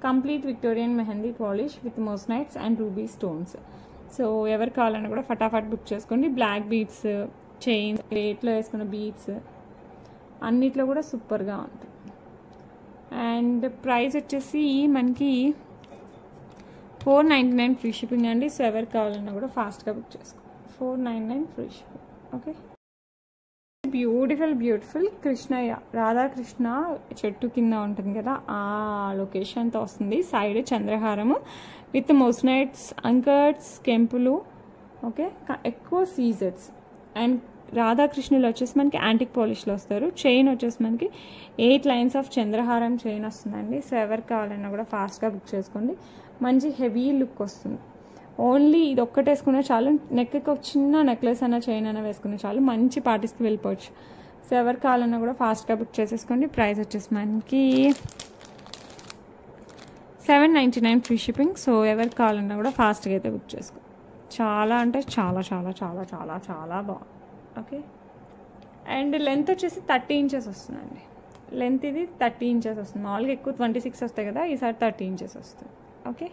Complete Victorian mehndi polish with moissanites and ruby stones. So ఎవరు కావాలన్నా కూడా ఫటాఫట్ బుక్ చేసుకోండి. బ్లాక్ బీడ్స్, చైన్స్, ప్లేట్లో వేసుకున్న బీడ్స్ అన్నిట్లో కూడా సూపర్గా ఉంటుంది. అండ్ ప్రైస్ వచ్చేసి మనకి 499 ఫ్రీ షిప్పింగ్ అండి. సో ఎవరు కావాలన్నా కూడా ఫాస్ట్గా బుక్ చేసుకో. 499 free shipping. Okay, beautiful Krishnayya, Radhakrishna చెట్టు కింద ఉంటుంది కదా, ఆ లొకేషన్తో వస్తుంది. సైడ్ చంద్రహారము విత్ మోజనైట్స్, అంకర్స్, కెంపులు. ఓకే, ఎక్కువ సీజర్స్. అండ్ రాధాకృష్ణులు వచ్చేసి మనకి యాంటిక్ పాలిష్లో వస్తారు. చైన్ వచ్చేసి మనకి 8 లైన్స్ ఆఫ్ చంద్రహారం చైన్ వస్తుందండి. సో ఎవరు కావాలన్నా కూడా ఫాస్ట్గా బుక్ చేసుకోండి. మంచి హెవీ లుక్ వస్తుంది. ఓన్లీ ఇది ఒక్కటి వేసుకునే చాలు. నెక్కి ఒక చిన్న నెక్లెస్ అయినా చైన్ అయినా వేసుకునే చాలు. మంచి పార్టీస్కి వెళ్ళిపోవచ్చు. సో ఎవరు కావాలన్నా కూడా ఫాస్ట్గా బుక్ చేసేసుకోండి. ప్రైస్ వచ్చేసి మనకి 799 ఫ్రీ షిప్పింగ్. సో ఎవరు కావాలన్నా కూడా ఫాస్ట్గా అయితే బుక్ చేసుకో. చాలా అంటే చాలా చాలా చాలా చాలా చాలా బాగుంది. ఓకే, అండ్ లెంత్ వచ్చేసి 30 ఇంచెస్ వస్తుందండి. లెంత్ ఇది 30 ఇంచెస్ వస్తుంది. మామూలుగా ఎక్కువ 26 వస్తాయి కదా, ఈసారి 30 ఇంచెస్ వస్తుంది. ఓకే,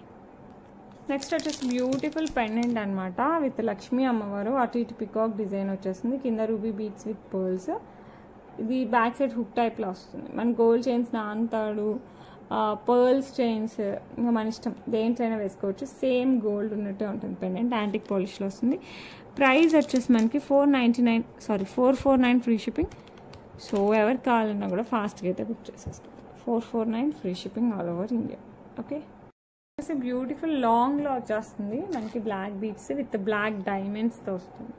నెక్స్ట్ వచ్చేసి బ్యూటిఫుల్ పెండెంట్ అనమాట విత్ లక్ష్మీ అమ్మవారు. అటు ఇటు పికాక్ డిజైన్ వచ్చేస్తుంది. కింద రూబీ బీడ్స్ విత్ పర్ల్స్. ఇది బ్యాక్ సైడ్ హుక్ టైప్లో వస్తుంది. మన గోల్డ్ చైన్స్, నాంతాడు, పర్ల్స్ చైన్స్, ఇంకా మన ఇష్టం దేంట్లైనా వేసుకోవచ్చు. సేమ్ గోల్డ్ ఉన్నట్టే ఉంటుంది పెండెంట్. యాంటిక్ పాలిష్లో వస్తుంది. ప్రైస్ వచ్చేసి మనకి 449 ఫ్రీ షిప్పింగ్. సో ఎవరు కావాలన్నా కూడా ఫాస్ట్గా అయితే బుక్ చేసేసుకోండి. 449 free shipping all over India. Okay, beautiful లాంగ్లో వచ్చేస్తుంది మనకి. బ్లాక్ బీడ్స్ విత్ బ్లాక్ డైమండ్స్తో వస్తుంది.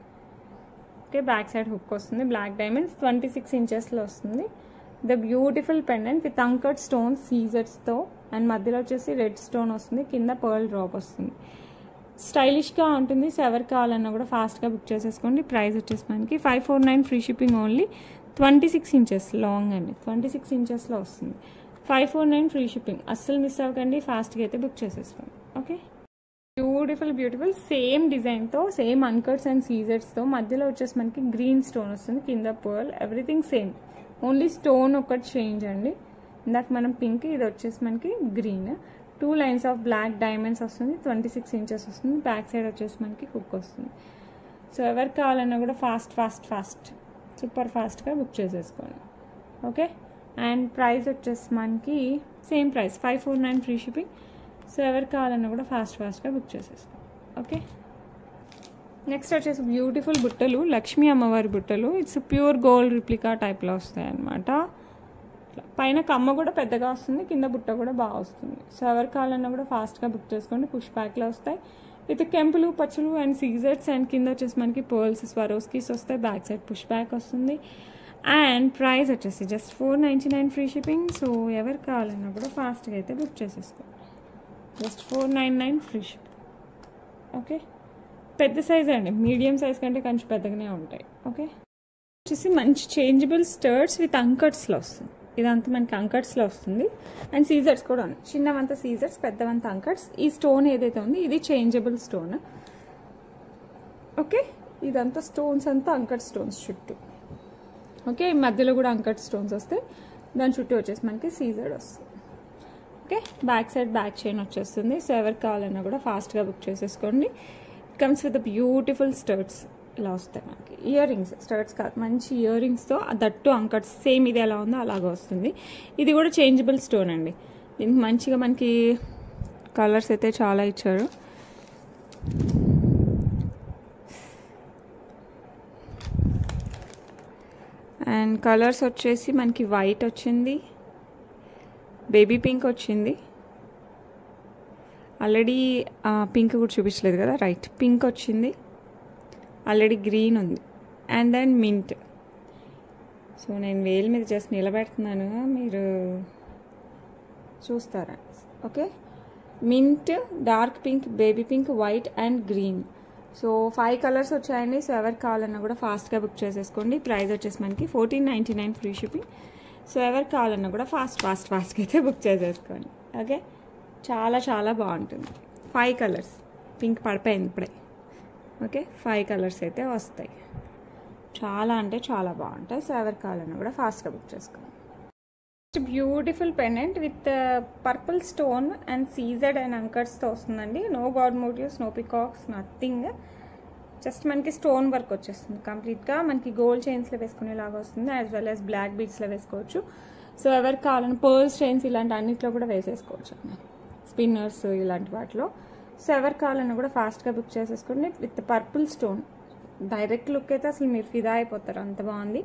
ఓకే, బ్యాక్ సైడ్ హుక్ వస్తుంది. బ్లాక్ డైమండ్స్ 26 ఇంచెస్లో వస్తుంది. ద బ్యూటిఫుల్ పెండెంట్ విత్ అంకర్డ్ స్టోన్స్ సీజర్స్తో. అండ్ మధ్యలో వచ్చేసి రెడ్ స్టోన్ వస్తుంది. కింద పర్ల్ డ్రాప్ వస్తుంది. స్టైలిష్గా ఉంటుంది. సో ఎవరు కావాలన్నా కూడా ఫాస్ట్గా బుక్ చేసేసుకోండి. ప్రైస్ వచ్చేసి మనకి 549 free shipping only. 26 inches long అండి. 26 ఇంచెస్లో వస్తుంది. 549 ఫ్రీ షిప్పింగ్. అస్సలు మిస్ అవ్వకండి. ఫాస్ట్గా అయితే బుక్ చేసేసుకోండి. ఓకే, బ్యూటిఫుల్ సేమ్ డిజైన్తో, సేమ్ అన్కట్స్ అండ్ సీజర్స్తో. మధ్యలో వచ్చేసి మనకి గ్రీన్ స్టోన్ వస్తుంది. కింద pearl, everything same. Only stone ఒకటి చేంజ్ అండి. ఇందాక మనం పింక్, ఇది వచ్చేసి మనకి green. 2 lines of black diamonds వస్తుంది. 26 ఇంచెస్ వస్తుంది. బ్యాక్ సైడ్ వచ్చేసి మనకి హుక్ వస్తుంది. సో ఎవరు కావాలన్నా కూడా ఫాస్ట్ సూపర్ ఫాస్ట్గా బుక్ చేసేసుకోండి. ఓకే, అండ్ ప్రైస్ వచ్చేసి మనకి same price 549 free shipping. So ఎవరు కావాలన్నా కూడా ఫాస్ట్గా బుక్ చేసేసుకోండి. ఓకే, నెక్స్ట్ వచ్చేసి బ్యూటిఫుల్ బుట్టలు, లక్ష్మీ అమ్మవారి బుట్టలు. ఇట్స్ ప్యూర్ గోల్డ్ రిప్లికా టైప్లో వస్తాయి అన్నమాట. పైన కమ్మ కూడా పెద్దగా వస్తుంది. కింద బుట్ట కూడా బాగా వస్తుంది. సో ఎవరు కావాలన్నా కూడా ఫాస్ట్గా బుక్ చేసుకోండి. పుష్ బ్యాక్లో వస్తాయి విత్ కెంపులు, పచ్చులు అండ్ సీజర్స్. అండ్ కింద వచ్చేసి మనకి పర్ల్స్, స్వరోస్కీస్ వస్తాయి. బ్యాక్ సైడ్ పుష్ బ్యాక్ వస్తుంది. అండ్ ప్రైస్ వచ్చేసి జస్ట్ 499 ఫ్రీ షిప్పింగ్. సో ఎవరు కావాలన్నా కూడా ఫాస్ట్గా అయితే బుక్ చేసేసుకోండి. Just 499 free shipping. ఓకే, పెద్ద సైజ్ అండి. మీడియం సైజ్ కంటే కొంచెం పెద్దగానే ఉంటాయి. ఓకే, వచ్చేసి మంచి చేంజబుల్ స్టర్ట్స్ విత్ అంకట్స్లో వస్తుంది. ఇదంతా మనకి అంకట్స్లో వస్తుంది. అండ్ సీజర్స్ కూడా ఉన్నాయి. చిన్నవంతా సీజర్స్, పెద్దవంతా అంకట్స్. ఈ స్టోన్ ఏదైతే ఉంది ఇది చేంజబుల్ స్టోన్. ఓకే, ఇదంతా స్టోన్స్ అంతా అంకట్ స్టోన్స్ చుట్టూ. ఓకే, మధ్యలో కూడా అంకట్ స్టోన్స్ వస్తాయి. దాని చుట్టూ వచ్చేసి మనకి సీజర్ వస్తుంది. Okay, back side back chain వచ్చేస్తుంది. సో ఎవరికి కావాలన్నా కూడా ఫాస్ట్గా బుక్ చేసేసుకోండి. It comes with beautiful స్టర్ట్స్. ఇలా వస్తాయి మనకి. ఇయర్ రింగ్స్, స్టర్ట్స్ కాదు, మంచి ఇయర్ రింగ్స్తో. దట్టు అంకట్స్ సేమ్ ఇది ఎలా ఉందో అలాగే వస్తుంది. ఇది కూడా చేంజబుల్ స్టోన్ అండి. దీనికి మంచిగా మనకి కలర్స్ అయితే చాలా ఇచ్చారు. అండ్ కలర్స్ వచ్చేసి మనకి వైట్ వచ్చింది, బేబీ పింక్ వచ్చింది. ఆల్రెడీ పింక్ కూడా చూపించలేదు కదా, రైట్, పింక్ వచ్చింది. ఆల్రెడీ గ్రీన్ ఉంది. And then mint. సో నేను వేలు మీద జస్ట్ నిలబెడుతున్నాను, మీరు చూస్తారా. Okay, mint, dark pink, baby pink, white and green. So 5 colours వచ్చాయండి. సో ఎవరికి కావాలన్నా కూడా ఫాస్ట్గా బుక్ చేసేసుకోండి. ప్రైస్ వచ్చేసి మనకి 1499 ఫ్రీ షిప్పింగ్. సో ఎవరికి కావాలన్నా కూడా ఫాస్ట్గా అయితే బుక్ చేసేసుకోండి. ఓకే, చాలా చాలా బాగుంటుంది. 5 కలర్స్. పింక్ పడిపోయింది ఇప్పుడే. ఓకే 5 కలర్స్ అయితే వస్తాయి. చాలా అంటే చాలా బాగుంటాయి. సో ఎవరికి కావాలన్నా కూడా ఫాస్ట్గా బుక్ చేసుకోండి. Beautiful pendant with purple stone and CZ and అంకర్స్తో వస్తుందండి. No god motifs, no peacocks, nothing. Just మనకి స్టోన్ వర్క్ వచ్చేస్తుంది కంప్లీట్గా. మనకి గోల్డ్ చైన్స్లో వేసుకునేలాగా వస్తుంది, యాజ్ వెల్ యాజ్ బ్లాక్ బీడ్స్లో వేసుకోవచ్చు. సో ఎవరికి కావాలని పర్ల్స్ చైన్స్ ఇలాంటి అన్నిట్లో కూడా వేసేసుకోవచ్చు, స్పిన్నర్స్ ఇలాంటి వాటిలో. సో ఎవరికి కావాలన్నా కూడా ఫాస్ట్గా బుక్ చేసేసుకోండి. With purple stone direct look అయితే అసలు మీరు ఫిదా అయిపోతారు, అంత బాగుంది.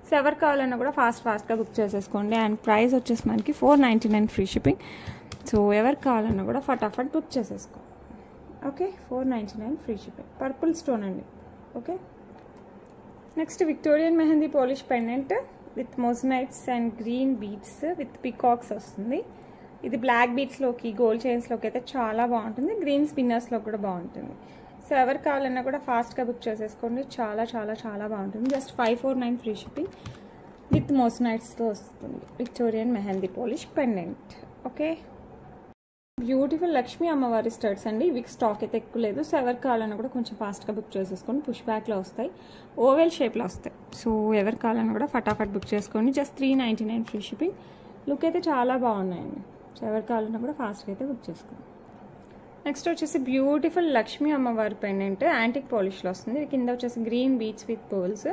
సో ఎవరికి కావాలన్నా కూడా ఫాస్ట్గా బుక్ చేసేసుకోండి. అండ్ ప్రైస్ వచ్చేసి మనకి 499 ఫ్రీ షిప్పింగ్. సో ఎవరికి కావాలన్నా కూడా ఫటాఫట్ బుక్ చేసేసుకో. Okay 499 free shipping. Purple stone అండి. Okay next Victorian mehndi polish pendant with moissanites and green beads with peacocks వస్తుంది. ఇది బ్లాక్ బీడ్స్లోకి గోల్డ్ చైన్స్లోకి అయితే చాలా బాగుంటుంది, గ్రీన్ స్పిన్నర్స్లో కూడా బాగుంటుంది. సో ఎవరికి కావాలన్నా కూడా ఫాస్ట్గా బుక్ చేసేసుకోండి. చాలా చాలా చాలా బాగుంటుంది. జస్ట్ 549 ఫ్రీ షిప్పింగ్ విత్ మోజనైట్స్తో వస్తుంది Victorian mehndi polish pendant. Okay beautiful Lakshmi అమ్మవారి స్టడ్స్ అండి. వీక్ స్టాక్ అయితే ఎక్కువ లేదు. సో ఎవరికి కావాలన్నా కూడా కొంచెం ఫాస్ట్గా బుక్ చేసేసుకోండి. పుష్ బ్యాక్లో వస్తాయి, ఓవెల్ షేప్లో వస్తాయి. సో ఎవరికి కావాలన్నా కూడా ఫటాఫట్ బుక్ చేసుకోండి. Just 399 free shipping. లుక్ అయితే చాలా బాగున్నాయండి. సో ఎవరికి కావాలన్నా కూడా ఫాస్ట్గా అయితే బుక్ చేసుకోండి. నెక్స్ట్ వచ్చేసి బ్యూటిఫుల్ లక్ష్మీ అమ్మవారి పెండెంట్ యాంటిక్ పాలిష్లో వస్తుంది. కింద వచ్చేసి గ్రీన్ బీడ్స్ విత్ పర్ల్స్,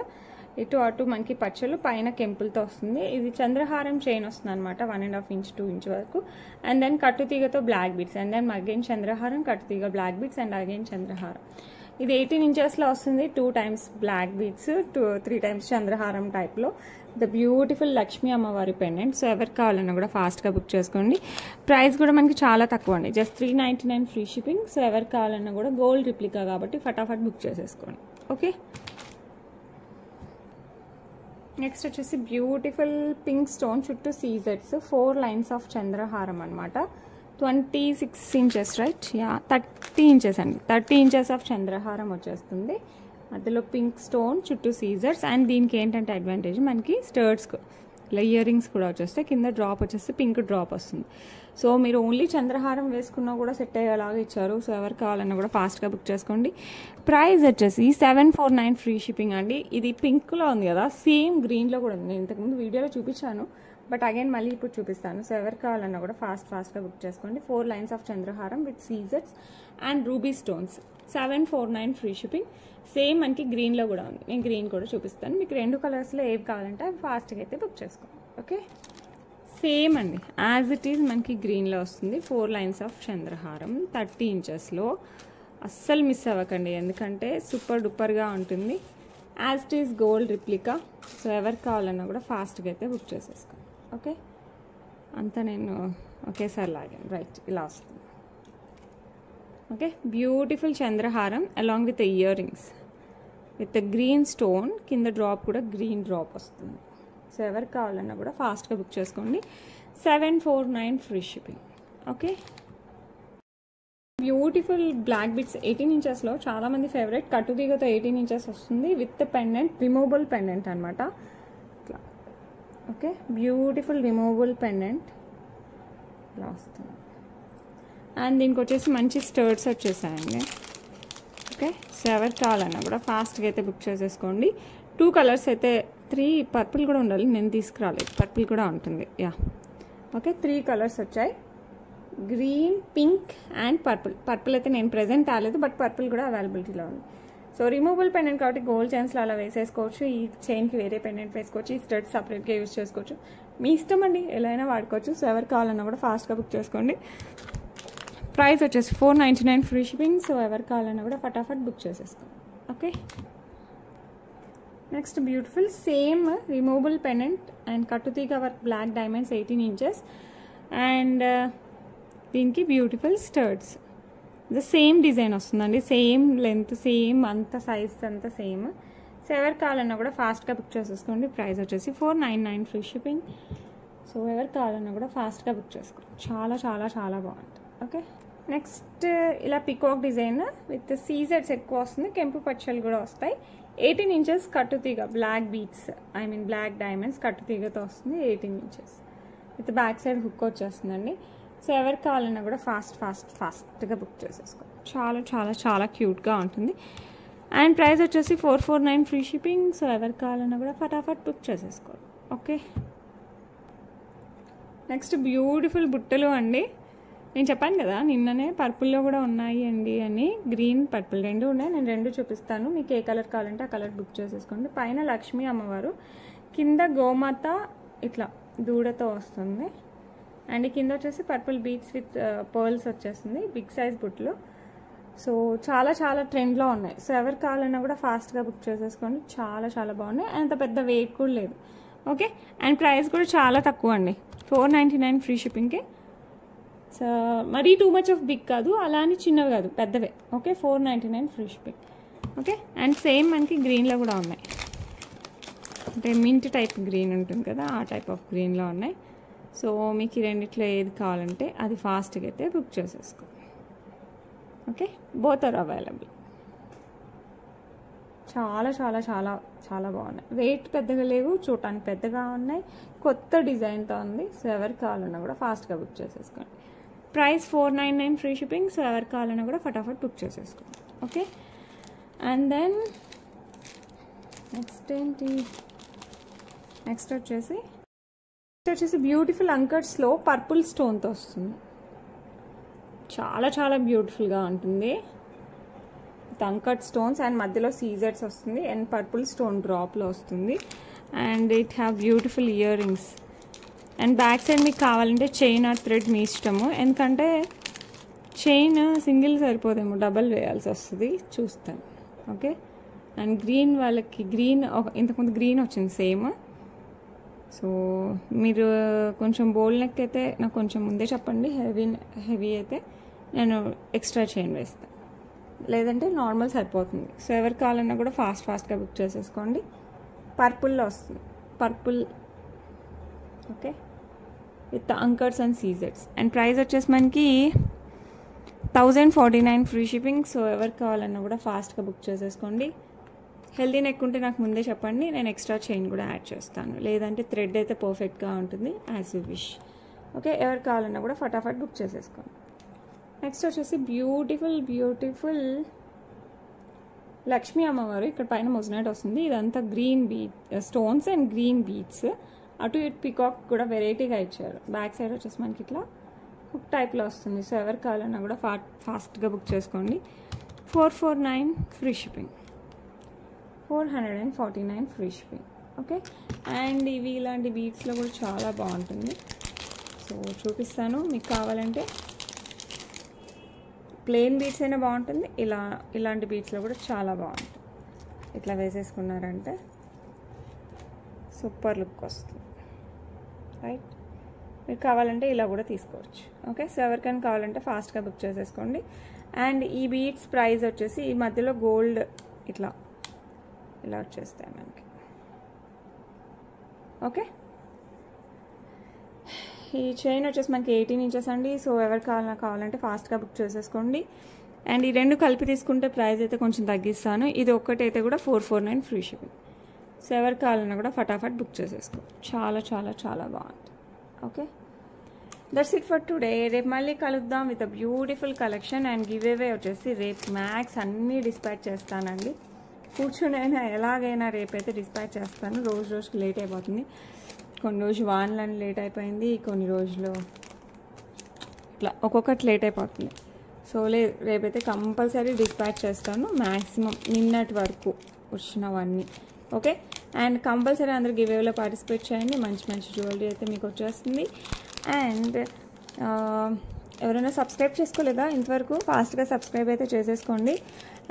ఇటు అటు మనకి పచ్చలు, పైన కెంపుల్తో వస్తుంది. ఇది చంద్రహారం చైన్ వస్తుంది అనమాట, 1.5 ఇంచ్ 2 ఇంచ్ వరకు. అండ్ దెన్ కట్టుతీగతో black beads, and then again చంద్రహారం, కట్టుతీగ బ్లాక్ బీడ్స్, అండ్ అగైన్ చంద్రహారం. ఇది 18 ఇంచెస్లో వస్తుంది. 2 times బ్లాక్ బీడ్స్, 3 times చంద్రహారం టైప్లో. ద బ్యూటిఫుల్ లక్ష్మీ అమ్మవారి పెండెంట్. సో ఎవరికి కావాలన్నా కూడా ఫాస్ట్గా బుక్ చేసుకోండి. ప్రైస్ కూడా మనకి చాలా తక్కువ అండి, జస్ట్ 399 ఫ్రీ షిప్పింగ్. సో ఎవరికి కావాలన్నా కూడా గోల్డ్ రిప్లికా కాబట్టి ఫటాఫట్ బుక్ చేసేసుకోండి. ఓకే నెక్స్ట్ వచ్చేసి బ్యూటిఫుల్ పింక్ స్టోన్ చుట్టూ సీజెడ్స్, 4 lines ఆఫ్ చంద్రహారం అనమాట. 26 inches రైట్, యా 30 inches అండి. 30 inches ఆఫ్ చంద్రహారం వచ్చేస్తుంది. అందులో పింక్ స్టోన్ చుట్టూ సీజర్స్. అండ్ దీనికి ఏంటంటే అడ్వాంటేజ్, మనకి స్టర్ట్స్ ఇలా ఇయర్ రింగ్స్ కూడా వచ్చేస్తాయి. కింద డ్రాప్ వచ్చేస్తే పింక్ డ్రాప్ వస్తుంది. సో మీరు ఓన్లీ చంద్రహారం వేసుకున్నా కూడా సెట్ అయ్యేలాగా ఇచ్చారు. సో ఎవరికి కావాలన్నా కూడా ఫాస్ట్గా బుక్ చేసుకోండి. ప్రైస్ వచ్చేసి 749 ఫ్రీ షిప్పింగ్ అండి. ఇది పింక్లో ఉంది కదా, సేమ్ గ్రీన్లో కూడా ఉంది. నేను ఇంతకుముందు వీడియోలో చూపించాను, బట్ అగైన్ మళ్ళీ ఇప్పుడు చూపిస్తాను. సో ఎవరికి కావాలన్నా కూడా ఫాస్ట్గా బుక్ చేసుకోండి. 4 lines ఆఫ్ చంద్రహారం విత్ సీజర్స్ and ruby stones. 749 free shipping. Same మనకి గ్రీన్లో కూడా ఉంది, నేను గ్రీన్ కూడా చూపిస్తాను. మీకు 2 కలర్స్లో ఏవి కావాలంటే అవి ఫాస్ట్గా అయితే బుక్ చేసుకోండి. ఓకే సేమ్ అండి, యాజ్ ఇట్ ఈజ్ మనకి గ్రీన్లో వస్తుంది. 4 lines ఆఫ్ చంద్రహారం 30 inchesలో. అస్సలు మిస్ అవ్వకండి, ఎందుకంటే సూపర్ డూపర్గా ఉంటుంది. As it is gold replica. So ఎవరికి కావాలన్నా కూడా ఫాస్ట్గా అయితే బుక్ చేసేసుకోండి. ఓకే అంతా నేను ఒకేసారి లాగాను, రైట్ ఇలా వస్తుంది. ఓకే బ్యూటిఫుల్ చంద్రహారం along with ear rings with green stone, కింద డ్రాప్ కూడా గ్రీన్ డ్రాప్ వస్తుంది. సో ఎవరికి కావాలన్నా కూడా ఫాస్ట్గా బుక్ చేసుకోండి. 749 free shipping. Okay beautiful black beads 18 ఇంచెస్లో చాలామంది ఫేవరెట్. కట్టుదీగతో 18 inches వస్తుంది విత్ పెండెంట్, రిమూవబుల్ పెండెంట్ అనమాట. ఇట్లా ఓకే బ్యూటిఫుల్ రిమూవబుల్ పెండెంట్ ఇలా వస్తుంది. అండ్ దీనికి వచ్చేసి మంచి స్టర్ట్స్ వచ్చేసాయండి. ఓకే సో ఎవరికి కావాలన్నా కూడా ఫాస్ట్గా అయితే బుక్ చేసేసుకోండి. 2 కలర్స్ అయితే, 3 పర్పుల్ కూడా ఉండాలి, నేను తీసుకురాలేదు, పర్పుల్ కూడా ఉంటుంది. యా ఓకే 3 కలర్స్ వచ్చాయి, green, pink and purple. Purple అయితే నేను ప్రెజెంట్ రాలేదు, బట్ పర్పుల్ కూడా అవైలబిలిటీలో ఉంది. సో రిమూవబుల్ పెండెంట్ కాబట్టి గోల్డ్ చైన్స్లో అలా వేసేసుకోవచ్చు. ఈ చైన్కి వేరే పెండెంట్ వేసుకోవచ్చు, ఈ స్టడ్ సపరేట్గా యూజ్ చేసుకోవచ్చు. మీ ఇష్టం అండి, ఎలా అయినా వాడుకోవచ్చు. సో ఎవరికి కావాలన్నా కూడా ఫాస్ట్గా బుక్ చేసుకోండి. ప్రైస్ వచ్చేసి 499 ఫ్రీ షిప్పింగ్. సో ఎవరికి కావాలన్నా కూడా ఫటాఫట్ బుక్ చేసేసుకోండి. Okay next beautiful same removable pendant and కట్టుతీగ work black diamonds 18 inches. And దీనికి beautiful studs, the same design వస్తుందండి, సేమ్ లెంత్, సేమ్ అంత సైజ్ అంతా సేమ్. సో ఎవరికి కావాలన్నా కూడా ఫాస్ట్గా బుక్ చేసేసుకోండి. ప్రైస్ వచ్చేసి 499 ఫ్రీ షిప్పింగ్. సో ఎవరికి కావాలన్నా కూడా ఫాస్ట్గా బుక్ చేసుకోండి. చాలా చాలా చాలా బాగుంటుంది. ఓకే నెక్స్ట్ ఇలా పికాక్ డిజైన్ విత్ సీజెడ్స్ ఎక్కువ వస్తుంది, కెంపు పచ్చలు కూడా వస్తాయి. 18 inches కట్టుతీగ black beads, I mean black diamonds కట్టుతీగతో వస్తుంది. 18 inches with back side hook వచ్చేస్తుందండి. సో ఎవరికి కావాలన్నా కూడా ఫాస్ట్గా బుక్ చేసేసుకోండి. చాలా చాలా చాలా క్యూట్గా ఉంటుంది. అండ్ ప్రైస్ వచ్చేసి 449 ఫ్రీ షిప్పింగ్. సో ఎవరికి కావాలన్నా కూడా ఫటాఫట్ బుక్ చేసేసుకోవాలి. ఓకే, నెక్స్ట్ బ్యూటిఫుల్ బుట్టలు అండి. నేను చెప్పాను కదా నిన్ననే పర్పుల్లో కూడా ఉన్నాయి అండి అని. గ్రీన్ పర్పుల్ రెండు ఉన్నాయి, నేను రెండు చూపిస్తాను. మీకు ఏ కలర్ కావాలంటే ఆ కలర్ బుక్ చేసేసుకోండి. పైన లక్ష్మీ అమ్మవారు, కింద గోమాత ఇట్లా దూడతో వస్తుంది. అండ్ కింద వచ్చేసి పర్పుల్ బీడ్స్ విత్ పర్ల్స్ వచ్చేస్తుంది. బిగ్ సైజ్ బుట్టలు. సో చాలా చాలా ట్రెండ్లో ఉన్నాయి. సో ఎవరికి కావాలన్నా కూడా ఫాస్ట్గా బుక్ చేసేసుకోండి. చాలా చాలా బాగున్నాయి. అంత పెద్ద వెయిట్ కూడా లేదు. ఓకే, అండ్ ప్రైస్ కూడా చాలా తక్కువ అండి, 499 ఫ్రీ షిప్పింగ్కి. సో మరీ టూ మచ్ ఆఫ్ బిగ్ కాదు, అలా అని చిన్నవి కాదు, పెద్దవే. Okay, 499 free shipping. Okay, and same మనకి గ్రీన్లో కూడా ఉన్నాయి. అంటే మింట్ టైప్ గ్రీన్ ఉంటుంది కదా, ఆ టైప్ ఆఫ్ గ్రీన్లో ఉన్నాయి. సో మీకు ఈ రెండిట్లో ఏది కావాలంటే అది ఫాస్ట్గా అయితే బుక్ చేసేసుకో. Okay, both are available. చాలా చాలా చాలా చాలా బాగున్నాయి. వెయిట్ పెద్దగా లేవు, చూడటానికి పెద్దగా ఉన్నాయి, కొత్త డిజైన్తో ఉంది. సో ఎవరికి కావాలన్నా కూడా ఫాస్ట్గా బుక్ చేసేసుకోండి. Price 499 free shipping. సో ఎవరికి కావాలన్నా కూడా ఫటాఫట్ బుక్ చేసేసుకోండి. ఓకే, అండ్ దెన్ నెక్స్ట్ వచ్చేసి బ్యూటిఫుల్ అంకర్స్లో పర్పుల్ స్టోన్తో వస్తుంది. చాలా చాలా బ్యూటిఫుల్గా ఉంటుంది. అంకట్ స్టోన్స్ అండ్ మధ్యలో సీజెడ్స్ వస్తుంది అండ్ పర్పుల్ స్టోన్ డ్రాప్లో వస్తుంది. And it have beautiful ear rings. And back side మీకు కావాలంటే చైన్ ఆర్ థ్రెడ్ మీ ఇష్టము. ఎందుకంటే చైన్ సింగిల్ సరిపోదేమో, డబల్ వేయాల్సి వస్తుంది. చూస్తాను. ఓకే, అండ్ గ్రీన్ వాళ్ళకి ఇంతకుముందు గ్రీన్ వచ్చింది సేమ్. సో మీరు కొంచెం బోల్డ్ నెక్ అయితే నాకు కొంచెం ముందే చెప్పండి. హెవీ అయితే నేను ఎక్స్ట్రా చైన్ వేస్తాను, లేదంటే నార్మల్ సరిపోతుంది. సో ఎవరికి కావాలన్నా కూడా ఫాస్ట్గా బుక్ చేసేసుకోండి. పర్పుల్లో వస్తుంది, పర్పుల్. ఓకే, విత్ అంకర్స్ అండ్ సీజెడ్స్. అండ్ ప్రైస్ వచ్చేసి మనకి 1049 ఫ్రీ షిప్పింగ్. సో ఎవరికి కావాలన్నా కూడా ఫాస్ట్గా బుక్ చేసేసుకోండి. హెల్దీ నెక్ ఉంటే నాకు ముందే చెప్పండి, నేను ఎక్స్ట్రా చైన్ కూడా యాడ్ చేస్తాను. లేదంటే థ్రెడ్ అయితే పర్ఫెక్ట్గా ఉంటుంది, యాజ్ యూ విష్. ఓకే, ఎవరికి కావాలన్నా కూడా ఫటాఫట్ బుక్ చేసేసుకోండి. నెక్స్ట్ వచ్చేసి బ్యూటిఫుల్ లక్ష్మీ అమ్మవారు. ఇక్కడ పైన మొజనైట్ వస్తుంది. ఇదంతా green stones and green beads. అటు ఇటు పికాక్ కూడా వెరైటీగా ఇచ్చారు. బ్యాక్ సైడ్ వచ్చేసి మనకి ఇట్లా హుక్ టైప్లో వస్తుంది. సో ఎవరికి కావాలన్నా కూడా ఫాస్ట్గా బుక్ చేసుకోండి. 449 free shipping. 449 free shipping. Okay, and ఇవి ఇలాంటి బీడ్స్లో కూడా చాలా బాగుంటుంది. సో చూపిస్తాను. మీకు కావాలంటే ప్లెయిన్ బీడ్స్ అయినా బాగుంటుంది, ఇలాంటి బీడ్స్లో కూడా చాలా బాగుంటుంది. ఇట్లా వేసేసుకున్నారంటే సూపర్ లుక్ వస్తుంది. రైట్, మీకు కావాలంటే ఇలా కూడా తీసుకోవచ్చు. ఓకే, సో ఎవరికైనా కావాలంటే ఫాస్ట్గా బుక్ చేసేసుకోండి. అండ్ ఈ బీడ్స్ ప్రైస్ వచ్చేసి ఈ మధ్యలో గోల్డ్ ఇలా వచ్చేస్తాయి మనకి. ఓకే, ఈ చైన్ వచ్చేసి మనకి 18 ఇంచెస్ అండి. సో ఎవరికి కావాలంటే ఫాస్ట్గా బుక్ చేసేసుకోండి. అండ్ ఈ రెండు కలిపి తీసుకుంటే ప్రైస్ అయితే కొంచెం తగ్గిస్తాను. ఇది ఒక్కటైతే కూడా 449 ఫ్రీ షిప్పింగ్. సో ఎవరికి కావాలన్నా కూడా ఫటాఫట్ బుక్ చేసేసుకో. చాలా చాలా చాలా బాగుంటుంది. Okay, that's it for today. రేపు మళ్ళీ కలుద్దాం with a beautiful collection. And give away వచ్చేసి రేపు మ్యాక్స్ అన్నీ డిస్పాచ్ చేస్తానండి. కూర్చునైనా ఎలాగైనా రేపైతే డిస్పాచ్ చేస్తాను. రోజుకి లేట్ అయిపోతుంది. కొన్ని రోజు వాన్లని లేట్ అయిపోయింది, కొన్ని రోజులు ఇట్లా ఒక్కొక్కటి లేట్ అయిపోతుంది. సో రేపైతే కంపల్సరీ డిస్పాచ్ చేస్తాను, మ్యాక్సిమం నిన్నటి వరకు వచ్చినవన్నీ. ఓకే, అండ్ కంపల్సరీ అందరూ గివేలో పార్టిసిపేట్ చేయండి. మంచి జ్యువెలరీ అయితే మీకు వచ్చేస్తుంది. అండ్ ఎవరైనా సబ్స్క్రైబ్ చేసుకోలేదా ఇంతవరకు, ఫాస్ట్గా సబ్స్క్రైబ్ అయితే చేసేసుకోండి.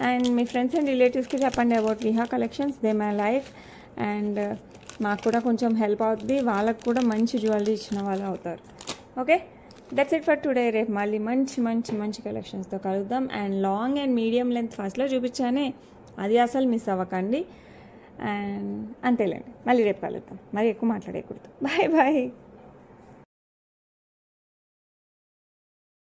అండ్ మీ ఫ్రెండ్స్ అండ్ రిలేటివ్స్కి చెప్పండి about Viha collections, they my life. And మాకు కూడా కొంచెం హెల్ప్ అవుతుంది, వాళ్ళకు కూడా మంచి జ్యువెలరీ ఇచ్చిన వాళ్ళు అవుతారు. Okay, that's it for today. రేపు మళ్ళీ మంచి కలెక్షన్స్తో కలుద్దాం. And long and medium length ఫస్ట్లో చూపించానే, అది అసలు మిస్ అవ్వకండి. అండ్ అంతేలేండి, మళ్ళీ రేపు కలుద్దాం. మరి ఎక్కువ మాట్లాడేయకూడదు. బాయ్.